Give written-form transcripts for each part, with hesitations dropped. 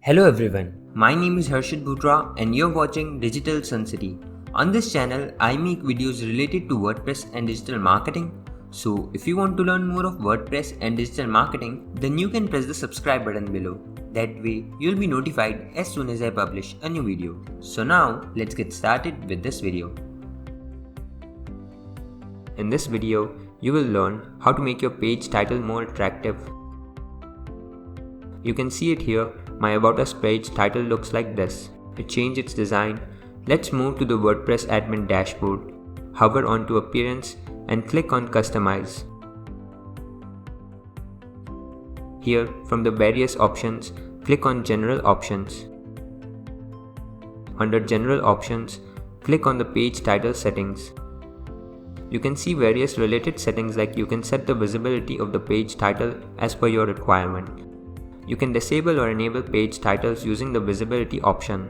Hello everyone, my name is Harshit Bhutra and you're watching Digital Sun City. On this channel, I make videos related to WordPress and digital marketing. So if you want to learn more of WordPress and digital marketing, then you can press the subscribe button below. That way, you'll be notified as soon as I publish a new video. So now, let's get started with this video. In this video, you will learn how to make your page title more attractive. You can see it here. My About Us page title looks like this. To change its design, let's move to the WordPress admin dashboard, hover onto Appearance and click on Customize. Here, from the various options, click on General Options. Under General Options, click on the page title settings. You can see various related settings, like you can set the visibility of the page title as per your requirement. You can disable or enable page titles using the visibility option.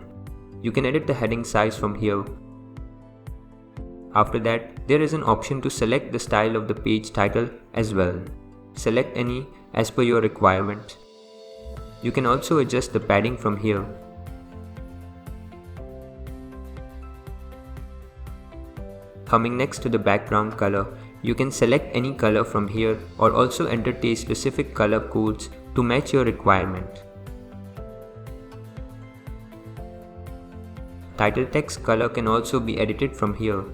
You can edit the heading size from here. After that, there is an option to select the style of the page title as well. Select any as per your requirement. You can also adjust the padding from here. Coming next to the background color, you can select any color from here or also enter specific color codes to match your requirement. Title text color can also be edited from here.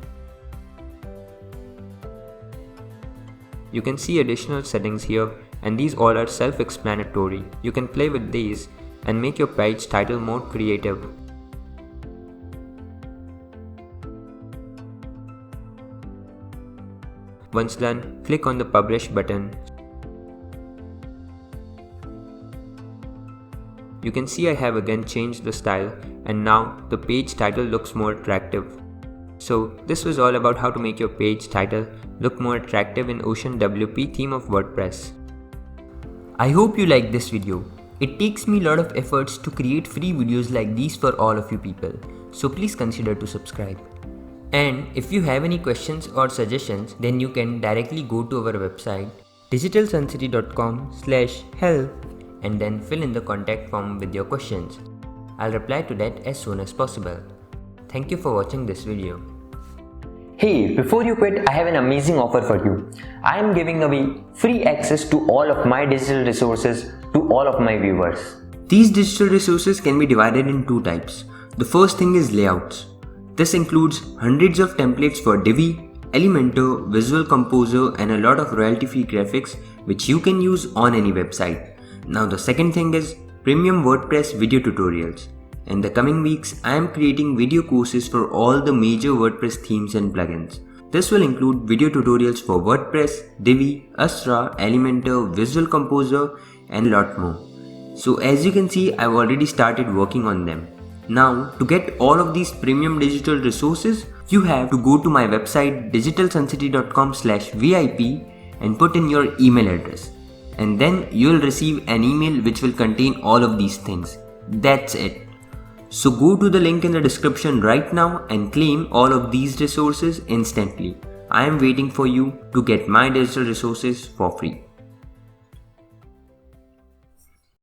You can see additional settings here, and these all are self-explanatory. You can play with these and make your page title more creative. Once done, click on the Publish button. You can see I have again changed the style, and now the page title looks more attractive. So this was all about how to make your page title look more attractive in Ocean WP theme of WordPress. I hope you liked this video. It takes me a lot of efforts to create free videos like these for all of you people. So please consider to subscribe. And if you have any questions or suggestions, then you can directly go to our website digitalsuncity.com/help and then fill in the contact form with your questions. I'll reply to that as soon as possible. Thank you for watching this video. Hey, before you quit, I have an amazing offer for you. I am giving away free access to all of my digital resources to all of my viewers. These digital resources can be divided in two types. The first thing is layouts. This includes hundreds of templates for Divi, Elementor, Visual Composer and a lot of royalty-free graphics which you can use on any website. Now the second thing is premium WordPress video tutorials. In the coming weeks, I am creating video courses for all the major WordPress themes and plugins. This will include video tutorials for WordPress, Divi, Astra, Elementor, Visual Composer and a lot more. So as you can see, I've already started working on them. Now, to get all of these premium digital resources, you have to go to my website digitalsuncity.com/VIP and put in your email address. And then you'll receive an email which will contain all of these things. That's it. So go to the link in the description right now and claim all of these resources instantly. I am waiting for you to get my digital resources for free.